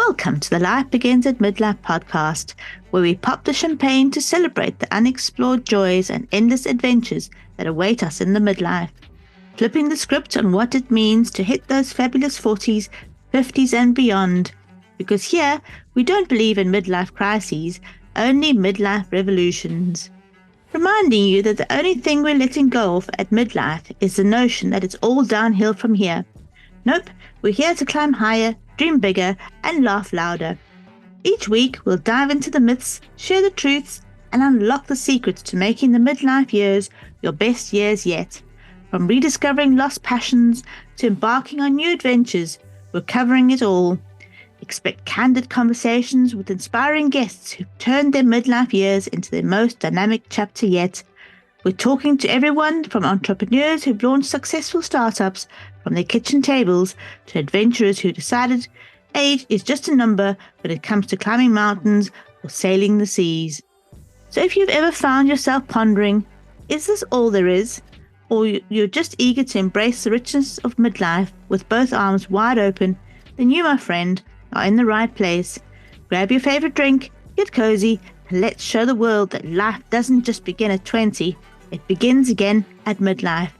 Welcome to the Life Begins at Midlife podcast, where we pop the champagne to celebrate the unexplored joys and endless adventures that await us in the midlife. Flipping the script on what it means to hit those fabulous 40s, 50s, and beyond. Because here, we don't believe in midlife crises, only midlife revolutions. Reminding you that the only thing we're letting go of at midlife is the notion that it's all downhill from here. Nope, we're here to climb higher, dream bigger, and laugh louder. Each week, we'll dive into the myths, share the truths, and unlock the secrets to making the midlife years your best years yet. From rediscovering lost passions to embarking on new adventures, we're covering it all. Expect candid conversations with inspiring guests who've turned their midlife years into their most dynamic chapter yet. We're talking to everyone from entrepreneurs who've launched successful startups from their kitchen tables to adventurers who decided age is just a number when it comes to climbing mountains or sailing the seas. So if you've ever found yourself pondering, is this all there is? Or you're just eager to embrace the richness of midlife with both arms wide open, then you, my friend, are in the right place. Grab your favorite drink, get cozy, and let's show the world that life doesn't just begin at 20, it begins again at midlife.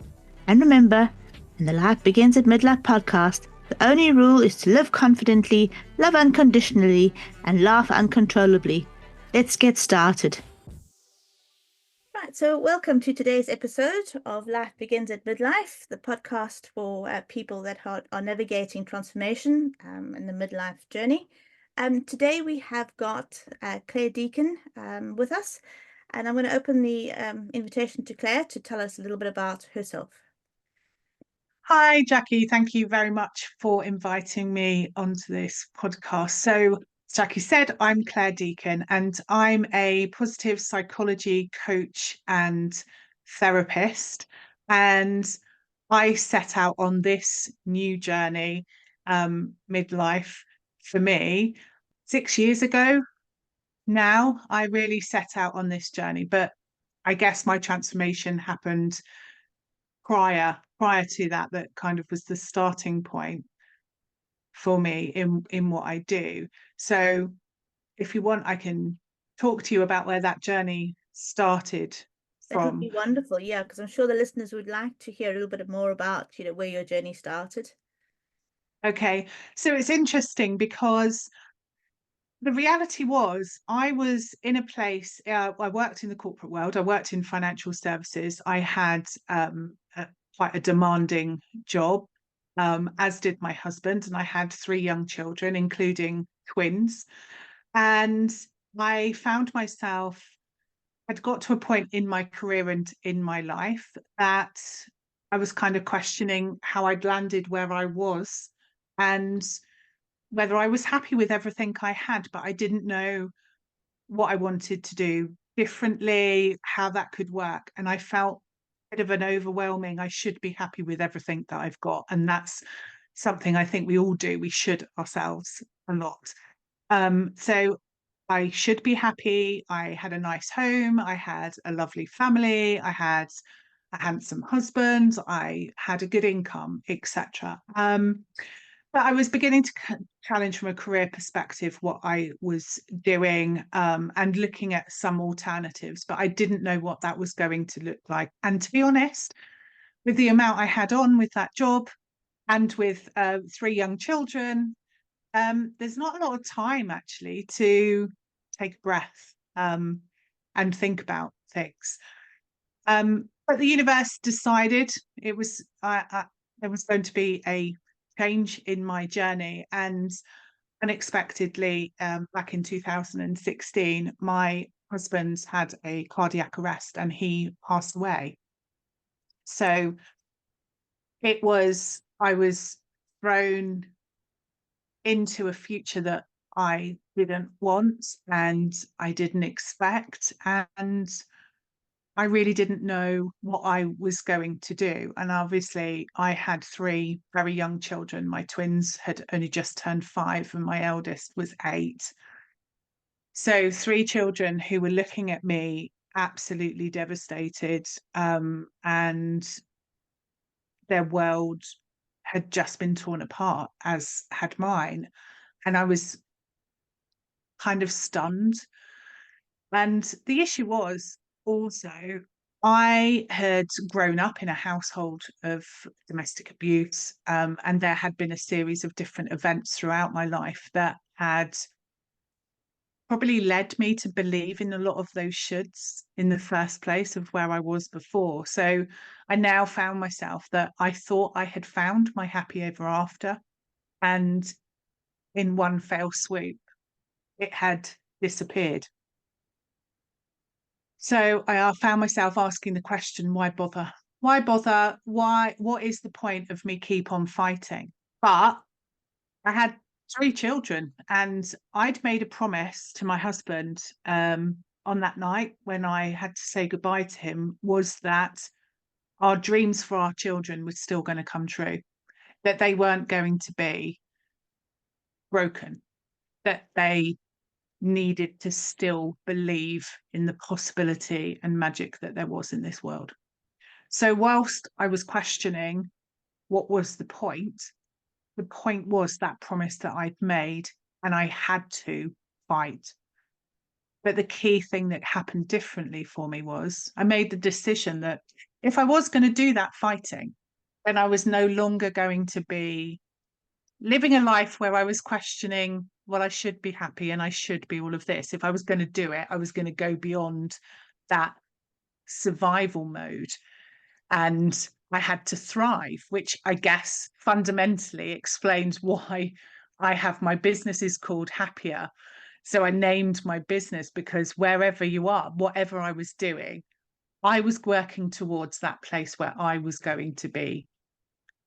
And remember, in the Life Begins at Midlife podcast, the only rule is to live confidently, love unconditionally, and laugh uncontrollably. Let's get started. Right, so welcome to today's episode of Life Begins at Midlife, the podcast for people that are navigating transformation in the midlife journey. Today we have got Clare Deacon with us, and I'm going to open the invitation to Clare to tell us a little bit about herself. Hi, Jackie. Thank you very much for inviting me onto this podcast. So, as Jackie said, I'm Clare Deacon, and I'm a positive psychology coach and therapist. And I set out on this new journey, midlife, for me 6 years ago. Now, I really set out on this journey, but I guess my transformation happened prior to that kind of was the starting point for me in what I do. So if you want, I can talk to you about where that journey started That would from. be wonderful, yeah, because I'm sure the listeners would like to hear a little bit more about, where your journey started. Okay, so it's interesting because the reality was I was in a place, I worked in the corporate world, I worked in financial services. I had quite a demanding job, as did my husband, and I had 3 young children, including twins. And I found myself, I'd got to a point in my career and in my life that I was kind of questioning how I'd landed where I was and whether I was happy with everything I had, but I didn't know what I wanted to do differently, how that could work. And I felt a bit of an overwhelming, I should be happy with everything that I've got. And that's something I think we all do. We should ourselves a lot. So I should be happy. I had a nice home. I had a lovely family. I had a handsome husband. I had a good income, etc. But I was beginning to challenge from a career perspective what I was doing, and looking at some alternatives, but I didn't know what that was going to look like. And to be honest, with the amount I had on with that job and with 3 young children, there's not a lot of time actually to take a breath, and think about things. But the universe decided there was going to be a change in my journey, and unexpectedly, back in 2016, my husband had a cardiac arrest and he passed away. So I was thrown into a future that I didn't want and I didn't expect. And I really didn't know what I was going to do. And obviously, I had 3 very young children. My twins had only just turned 5, and my eldest was 8. So, 3 children who were looking at me absolutely devastated, and their world had just been torn apart, as had mine. And I was kind of stunned. And the issue was also, I had grown up in a household of domestic abuse, and there had been a series of different events throughout my life that had probably led me to believe in a lot of those shoulds in the first place of where I was before. So I now found myself that I thought I had found my happy ever after, and in one fell swoop, it had disappeared. So I found myself asking the question, why bother? Why bother? Why? What is the point of me keep on fighting? But I had 3 children, and I'd made a promise to my husband on that night when I had to say goodbye to him, was that our dreams for our children were still going to come true, that they weren't going to be broken, that they needed to still believe in the possibility and magic that there was in this world. So whilst I was questioning what was the point was that promise that I'd made, and I had to fight. But the key thing that happened differently for me was I made the decision that if I was going to do that fighting, then I was no longer going to be living a life where I was questioning, well, I should be happy and I should be all of this. If I was going to do it, I was going to go beyond that survival mode. And I had to thrive, which I guess fundamentally explains why I have my business is called Happya. So I named my business because wherever you are, whatever I was doing, I was working towards that place where I was going to be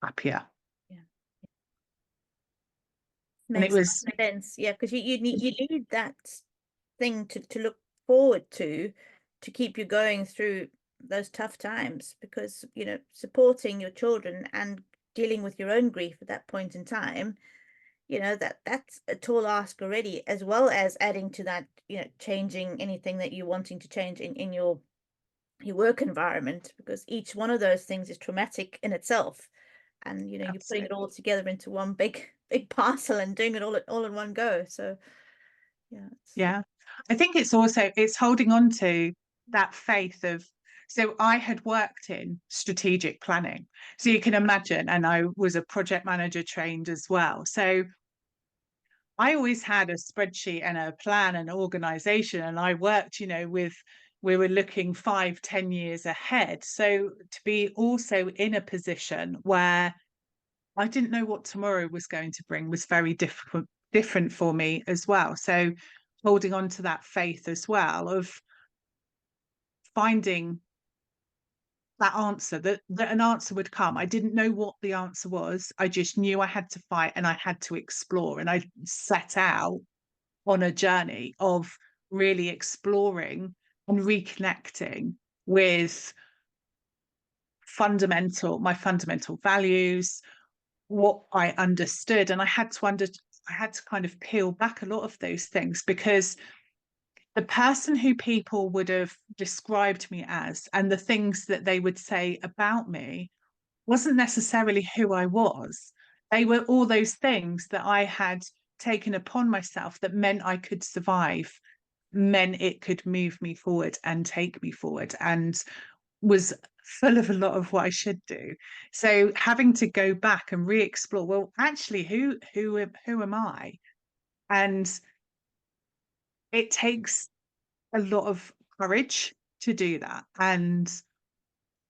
happier. Yeah. And it Makes was sense. Yeah, because you need that thing to look forward to keep you going through those tough times, because supporting your children and dealing with your own grief at that point in time, that's a tall ask already, as well as adding to that, changing anything that you're wanting to change in your work environment, because each one of those things is traumatic in itself, and you're putting it all together into one big parcel and doing it all in one go. So yeah, I think it's holding on to that faith of, so I had worked in strategic planning, so you can imagine, and I was a project manager trained as well, so I always had a spreadsheet and a plan and organization, and I worked, we were looking 5-10 years ahead. So to be also in a position where I didn't know what tomorrow was going to bring was very different for me as well. So holding on to that faith as well of finding that answer, that an answer would come. I didn't know what the answer was. I just knew I had to fight and I had to explore. And I set out on a journey of really exploring and reconnecting with my fundamental values, what I understood. And I had to kind of peel back a lot of those things, because the person who people would have described me as and the things that they would say about me wasn't necessarily who I was. They were all those things that I had taken upon myself that meant I could survive, meant it could move me forward and take me forward, and was full of a lot of what I should do. So having to go back and re-explore, well, actually, who am I? And it takes a lot of courage to do that. And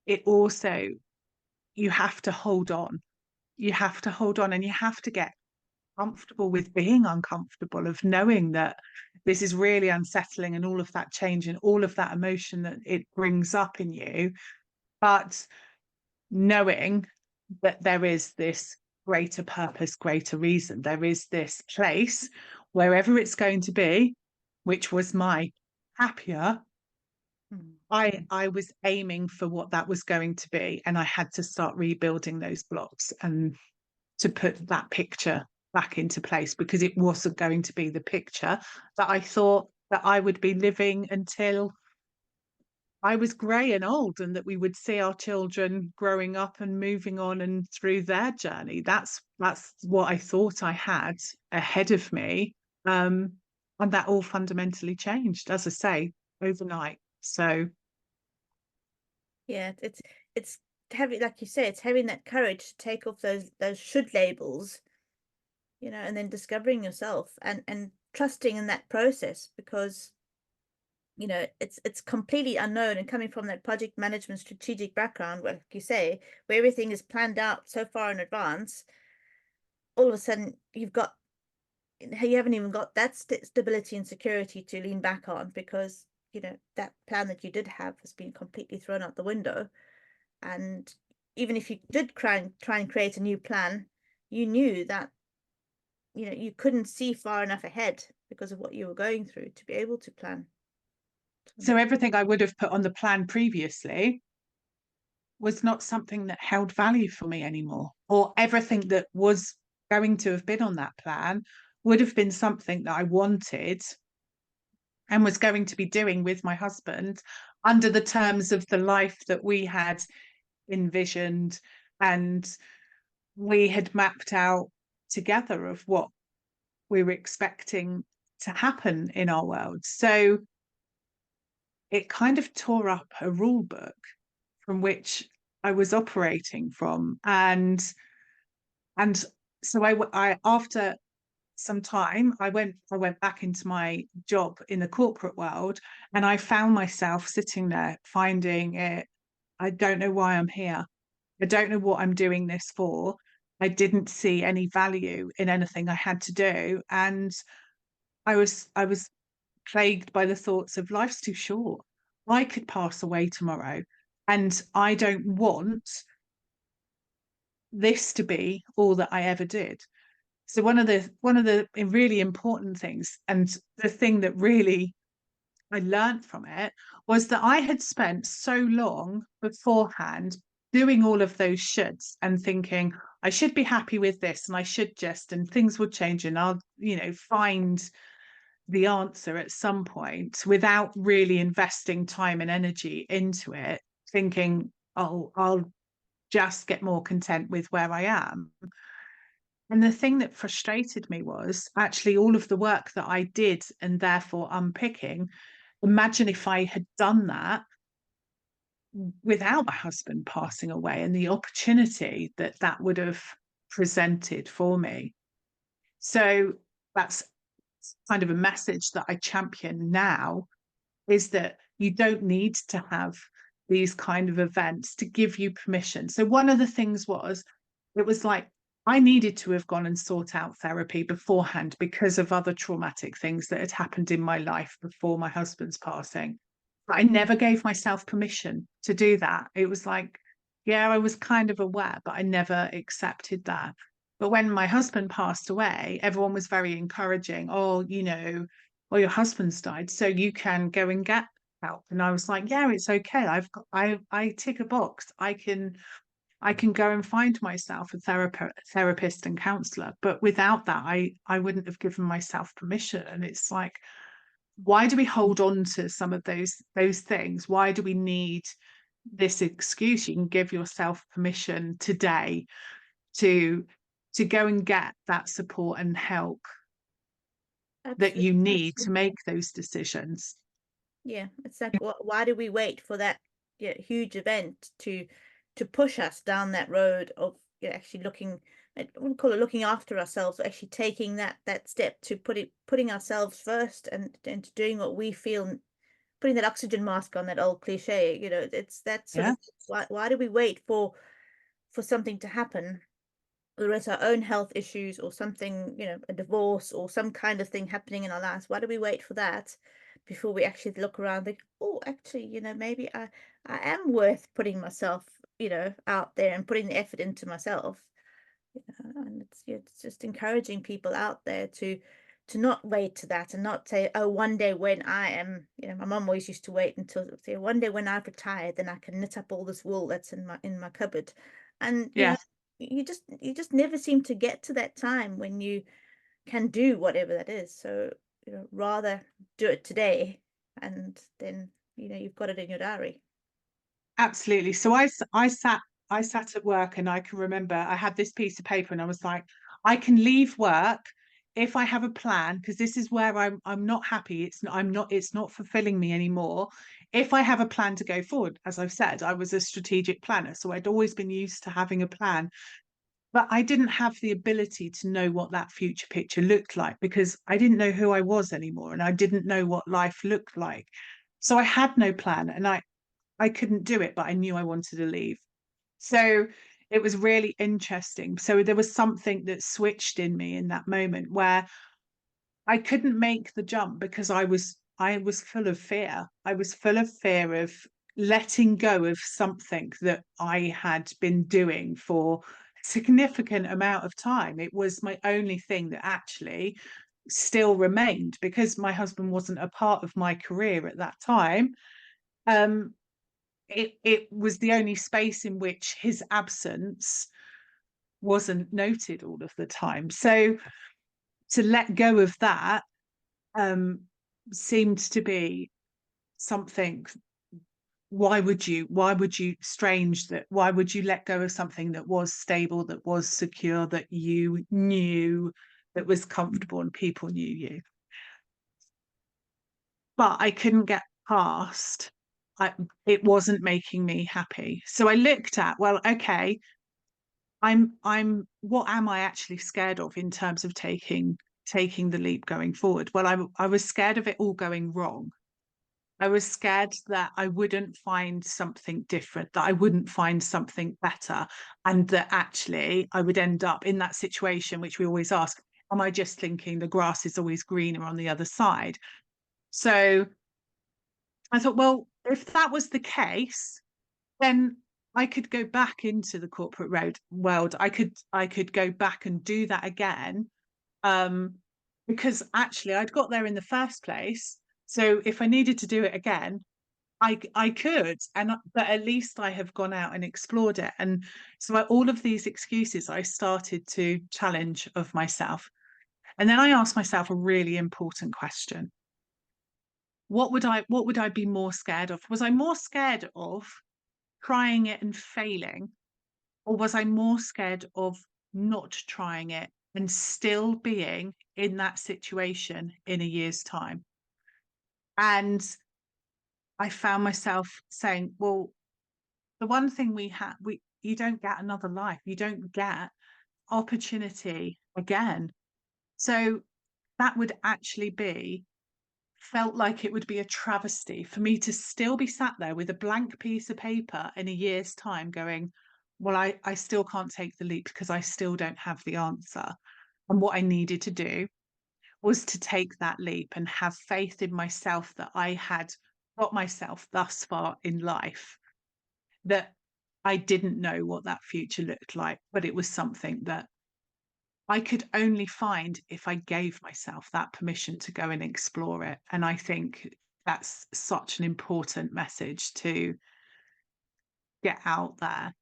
it also, you have to hold on. You have to hold on, and you have to get comfortable with being uncomfortable, of knowing that this is really unsettling and all of that change and all of that emotion that it brings up in you. But knowing that there is this greater purpose, greater reason, there is this place, wherever it's going to be, which was my Happya. I was aiming for what that was going to be, and I had to start rebuilding those blocks and to put that picture back into place, because it wasn't going to be the picture that I thought that I would be living until I was grey and old, and that we would see our children growing up and moving on and through their journey. That's what I thought I had ahead of me. And that all fundamentally changed, as I say, overnight. So Yeah, it's having, like you say, it's having that courage to take off those should labels, and then discovering yourself and trusting in that process, because it's completely unknown, and coming from that project management strategic background, where, like you say, where everything is planned out so far in advance, all of a sudden you haven't even got that stability and security to lean back on, because that plan that you did have has been completely thrown out the window. And even if you did try and create a new plan, you knew that you couldn't see far enough ahead because of what you were going through to be able to plan. so everything I would have put on the plan previously was not something that held value for me anymore, or everything that was going to have been on that plan would have been something that I wanted and was going to be doing with my husband under the terms of the life that we had envisioned and we had mapped out together of what we were expecting to happen in our world. So it kind of tore up a rule book from which I was operating from. And so I after some time, I went back into my job in the corporate world, and I found myself sitting there finding it. I don't know why I'm here. I don't know what I'm doing this for. I didn't see any value in anything I had to do, and I was plagued by the thoughts of life's too short. I could pass away tomorrow, and I don't want this to be all that I ever did. So one of the really important things, and the thing that really I learned from it, was that I had spent so long beforehand doing all of those shoulds and thinking I should be happy with this and I should just, and things will change and I'll, find the answer at some point, without really investing time and energy into it, thinking, oh, I'll just get more content with where I am. And the thing that frustrated me was actually all of the work that I did and therefore unpicking. Imagine if I had done that without my husband passing away, and the opportunity that that would have presented for me. So that's kind of a message that I champion now, is that you don't need to have these kind of events to give you permission. So one of the things was, it was like I needed to have gone and sought out therapy beforehand because of other traumatic things that had happened in my life before my husband's passing. But I never gave myself permission to do that. It was like, yeah, I was kind of aware, but I never accepted that. But when my husband passed away, everyone was very encouraging. Oh, well, your husband's died, so you can go and get help. And I was like, yeah, it's okay. I tick a box. I can go and find myself a therapist and counselor. But without that, I wouldn't have given myself permission. And it's like, why do we hold on to some of those things? Why do we need this excuse? You can give yourself permission today to go and get that support and help that you need to make those decisions. Yeah, it's like, why do we wait for that huge event to push us down that road of actually looking, I wouldn't call it looking after ourselves, but actually taking that step to putting ourselves first, and to doing what we feel, putting that oxygen mask on, that old cliche. It's that sort of, why do we wait for something to happen, whether it's our own health issues or something, a divorce or some kind of thing happening in our lives? Why do we wait for that before we actually look around and think, oh, actually, maybe I am worth putting myself, out there and putting the effort into myself. And it's just encouraging people out there to not wait to that, and not say, oh, one day when I am, my mum always used to wait until, say, one day when I've retired, then I can knit up all this wool that's in my cupboard. And you just never seem to get to that time when you can do whatever that is. So rather do it today, and then you've got it in your diary. Absolutely. So I sat at work, and I can remember I had this piece of paper, and I was like, I can leave work if I have a plan, because this is where I'm not happy, it's not fulfilling me anymore. If I have a plan to go forward, as I've said, I was a strategic planner, so I'd always been used to having a plan. But I didn't have the ability to know what that future picture looked like because I didn't know who I was anymore and I didn't know what life looked like. So I had no plan and I couldn't do it, but I knew I wanted to leave. So it was really interesting. So there was something that switched in me in that moment where I couldn't make the jump because I was full of fear. I was full of fear of letting go of something that I had been doing for a significant amount of time. It was my only thing that actually still remained because my husband wasn't a part of my career at that time. Um, it was the only space in which his absence wasn't noted all of the time. So to let go of that um, seemed to be something. Why would you why would you let go of something that was stable, that was secure, that you knew, that was comfortable and people knew you? But I couldn't get past it wasn't making me happy. So I looked at, well, okay, I'm what am I actually scared of in terms of taking the leap going forward? Well, I was scared of it all going wrong. I was scared that I wouldn't find something different, that I wouldn't find something better, and that actually I would end up in that situation, which we always ask, am I just thinking the grass is always greener on the other side? So I thought, well, if that was the case, then I could go back into the corporate world. I could go back and do that again. Because actually I'd got there in the first place. So if I needed to do it again, I could, but at least I have gone out and explored it. And so all of these excuses I started to challenge of myself. And then I asked myself a really important question. What would I be more scared of? Was I more scared of trying it and failing? Or was I more scared of not trying it and still being in that situation in a year's time? And I found myself saying, well, the one thing you don't get another life. You don't get opportunity again. So that would actually felt like it would be a travesty for me to still be sat there with a blank piece of paper in a year's time going, well, I still can't take the leap because I still don't have the answer. And what I needed to do was to take that leap and have faith in myself that I had got myself thus far in life, that I didn't know what that future looked like, but it was something that I could only find if I gave myself that permission to go and explore it. And I think that's such an important message to get out there,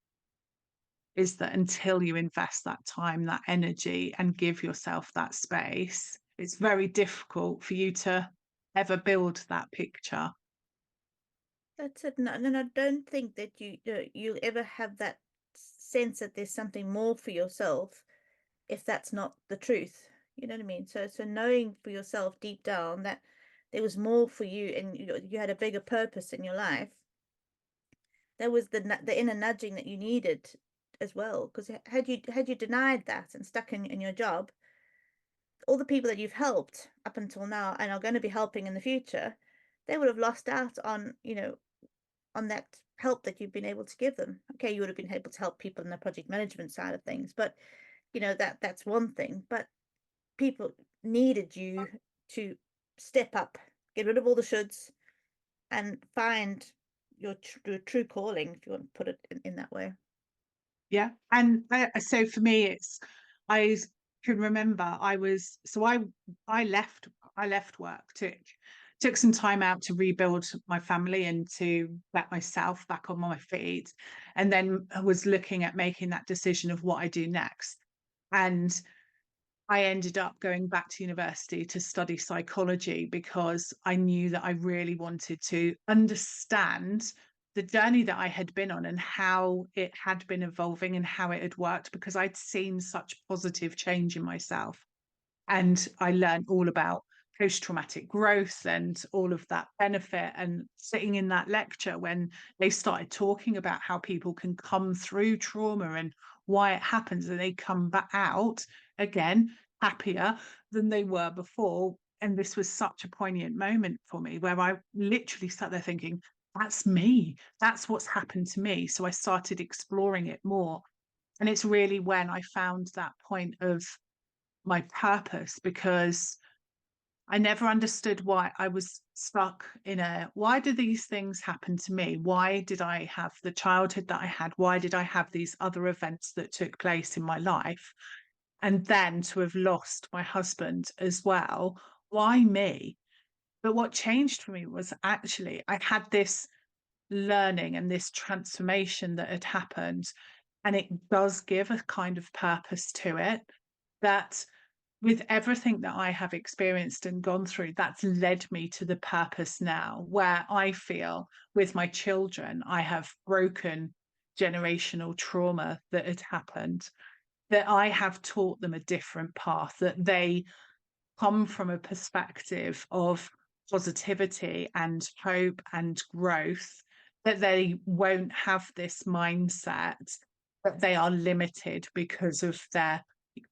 is that until you invest that time, that energy, and give yourself that space, it's very difficult for you to ever build that picture. That's it. No, and I don't think that you'll ever have that sense that there's something more for yourself if that's not the truth. You know what I mean? So knowing for yourself deep down that there was more for you and you had a bigger purpose in your life, that was the inner nudging that you needed as well. Because had you denied that and stuck in your job, all the people that you've helped up until now and are going to be helping in the future, they would have lost out on, on that help that you've been able to give them. Okay, you would have been able to help people in the project management side of things, but that's one thing. But people needed you to step up, get rid of all the shoulds, and find your true calling, if you want to put it in that way. Yeah. And so for me, I can remember I left work, took some time out to rebuild my family and to get myself back on my feet. And then I was looking at making that decision of what I do next. And I ended up going back to university to study psychology because I knew that I really wanted to understand the journey that I had been on and how it had been evolving and how it had worked, because I'd seen such positive change in myself. And I learned all about post-traumatic growth and all of that benefit. And sitting in that lecture when they started talking about how people can come through trauma and why it happens, and they come back out again happier than they were before. And this was such a poignant moment for me, where I literally sat there thinking, that's me. That's what's happened to me. So I started exploring it more. And it's really when I found that point of my purpose, because I never understood why I was stuck in why do these things happen to me? Why did I have the childhood that I had? Why did I have these other events that took place in my life? And then to have lost my husband as well. Why me? But what changed for me was actually I had this learning and this transformation that had happened. And it does give a kind of purpose to it, that with everything that I have experienced and gone through, that's led me to the purpose now, where I feel with my children, I have broken generational trauma that had happened, that I have taught them a different path, that they come from a perspective of positivity and hope and growth, that they won't have this mindset that they are limited because of their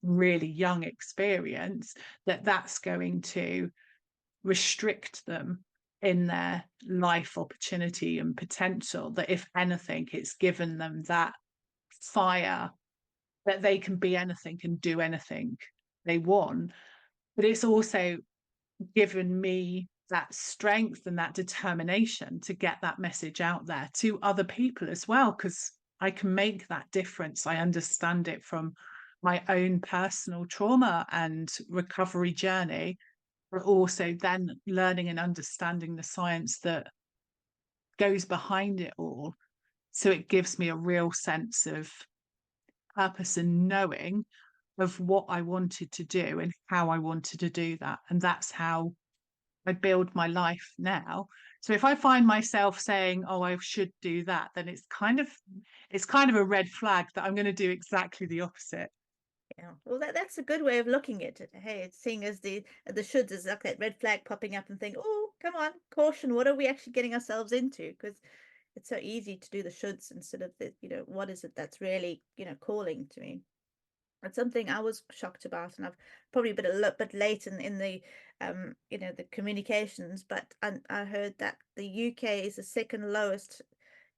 really young experience, that that's going to restrict them in their life opportunity and potential, that if anything, it's given them that fire that they can be anything and do anything they want. But it's also given me that strength and that determination to get that message out there to other people as well, because I can make that difference. I understand it from my own personal trauma and recovery journey, but also then learning and understanding the science that goes behind it all. So it gives me a real sense of purpose and knowing of what I wanted to do and how I wanted to do that. And that's how I build my life now. So if I find myself saying, oh, I should do that, then it's kind of a red flag that I'm going to do exactly the opposite. Yeah, well, that's a good way of looking at it. Hey, it's seeing as the shoulds is like that red flag popping up and think, oh, come on, caution, what are we actually getting ourselves into? Because it's so easy to do the shoulds instead of the, what is it that's really, calling to me. It's something I was shocked about, and I've probably been a little bit late in the the communications, but I heard that the UK is the second lowest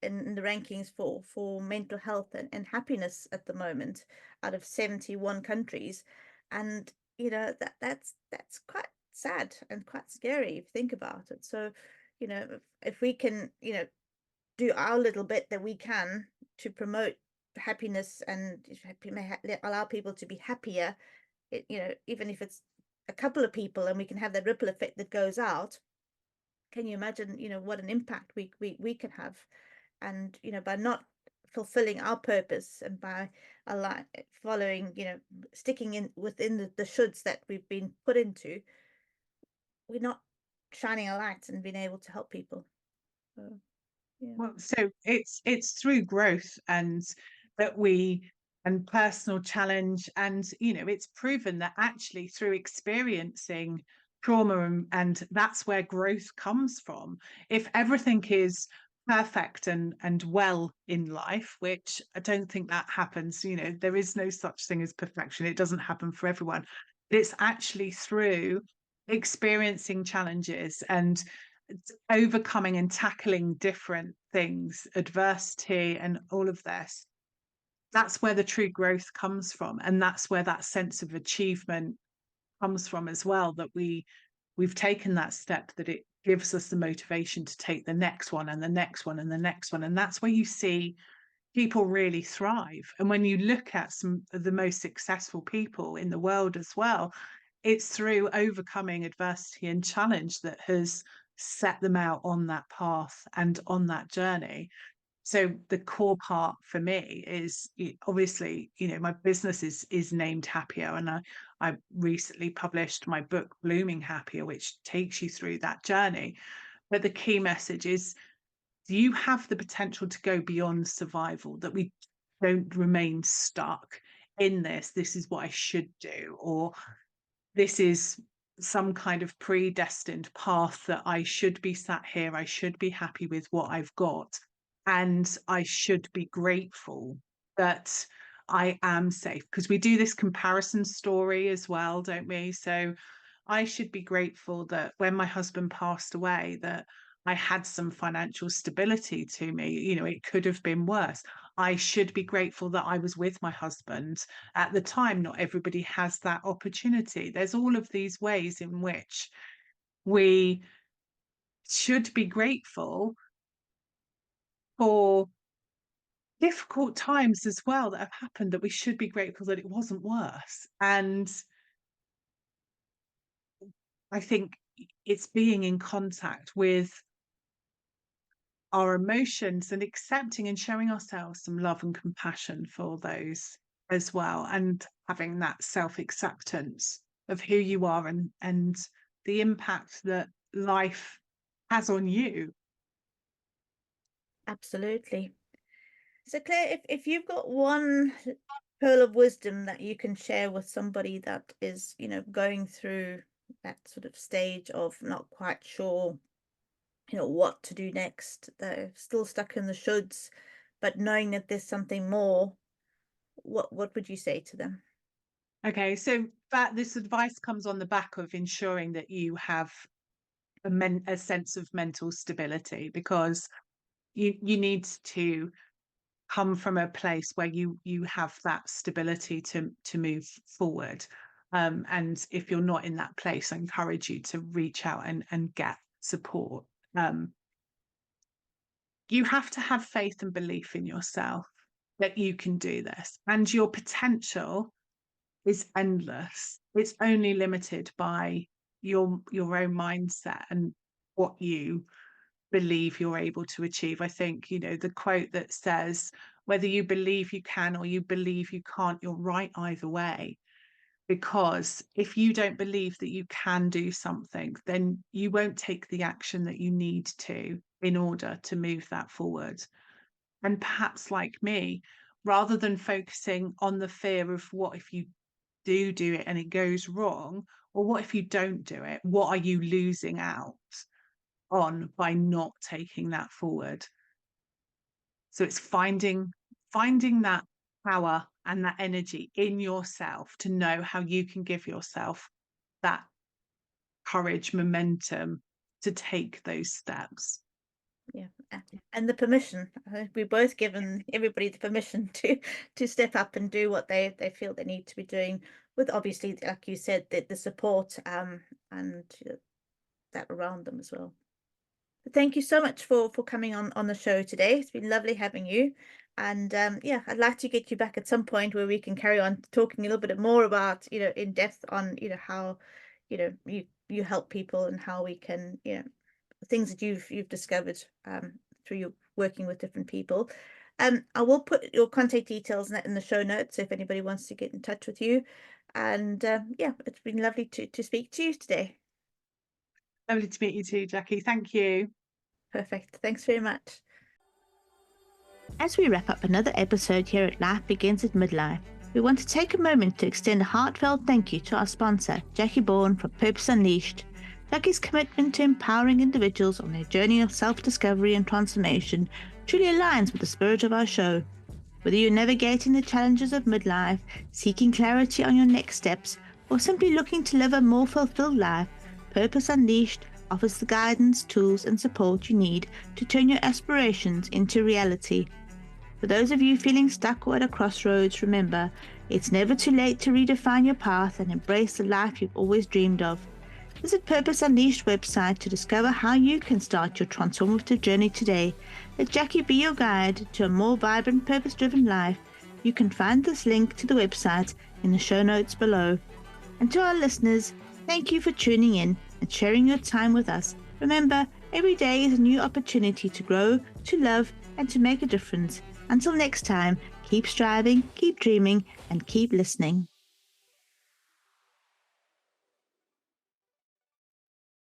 in the rankings for mental health and happiness at the moment out of 71 countries. And that's quite sad and quite scary if you think about it. So if we can do our little bit that we can to promote happiness and allow people to be happier, even if it's a couple of people, and we can have that ripple effect that goes out. Can you imagine what an impact we can have? And by not fulfilling our purpose and by following, sticking in within the shoulds that we've been put into, we're not shining a light and being able to help people. So, yeah. Well, so it's through growth and personal challenge, and it's proven that actually through experiencing trauma, and that's where growth comes from. If everything is perfect and well in life, which I don't think that happens, there is no such thing as perfection. It doesn't happen for everyone. It's actually through experiencing challenges and overcoming and tackling different things, adversity and all of this. That's where the true growth comes from, and that's where that sense of achievement comes from as well, that we've taken that step, that it gives us the motivation to take the next one and the next one and the next one. And that's where you see people really thrive. And when you look at some of the most successful people in the world as well, it's through overcoming adversity and challenge that has set them out on that path and on that journey. So the core part for me is obviously, my business is named Happya, and I recently published my book Blooming Happya, which takes you through that journey. But the key message is, you have the potential to go beyond survival, that we don't remain stuck in this is what I should do, or this is some kind of predestined path, that I should be sat here, I should be happy with what I've got, and I should be grateful that I am safe. Because we do this comparison story as well, don't we? So I should be grateful that when my husband passed away, that I had some financial stability to me. You know, it could have been worse. I should be grateful that I was with my husband at the time. Not everybody has that opportunity. There's all of these ways in which we should be grateful for difficult times as well that have happened, that we should be grateful that it wasn't worse. And I think it's being in contact with our emotions and accepting and showing ourselves some love and compassion for those as well, and having that self-acceptance of who you are and the impact that life has on you. Absolutely. So Claire, if you've got one pearl of wisdom that you can share with somebody that is, going through that sort of stage of not quite sure, what to do next, they're still stuck in the shoulds, but knowing that there's something more, what would you say to them? Okay, so that this advice comes on the back of ensuring that you have a sense of mental stability, because you need to come from a place where you have that stability to move forward. And if you're not in that place, I encourage you to reach out and get support. You have to have faith and belief in yourself that you can do this, and your potential is endless. It's only limited by your own mindset and what you believe you're able to achieve. I think, the quote that says, whether you believe you can or you believe you can't, you're right either way. Because if you don't believe that you can do something, then you won't take the action that you need to in order to move that forward. And perhaps, like me, rather than focusing on the fear of what if you do it and it goes wrong, or what if you don't do it, what are you losing out on by not taking that forward? So it's finding that power and that energy in yourself to know how you can give yourself that courage, momentum to take those steps. Yeah, and the permission. We've both given everybody the permission to step up and do what they feel they need to be doing, with obviously, like you said, the support and that around them as well. But thank you so much for coming on the show today. It's been lovely having you. And yeah, I'd like to get you back at some point where we can carry on talking a little bit more about, in depth on, how, you help people, and how we can, things that you've discovered through your working with different people. I will put your contact details in the show notes if anybody wants to get in touch with you. And yeah, it's been lovely to speak to you today. Lovely to meet you too, Jackie. Thank you. Perfect. Thanks very much. As we wrap up another episode here at Life Begins at Midlife, we want to take a moment to extend a heartfelt thank you to our sponsor, Jackie Bourne from Purpose Unleashed. Jackie's commitment to empowering individuals on their journey of self-discovery and transformation truly aligns with the spirit of our show. Whether you're navigating the challenges of midlife, seeking clarity on your next steps, or simply looking to live a more fulfilled life, Purpose Unleashed offers the guidance, tools, and support you need to turn your aspirations into reality. For those of you feeling stuck or at a crossroads, remember, it's never too late to redefine your path and embrace the life you've always dreamed of. Visit Purpose Unleashed website to discover how you can start your transformative journey today. Let Jackie be your guide to a more vibrant, purpose-driven life. You can find this link to the website in the show notes below. And to our listeners, thank you for tuning in and sharing your time with us. Remember, every day is a new opportunity to grow, to love, and to make a difference. Until next time, keep striving, keep dreaming, and keep listening.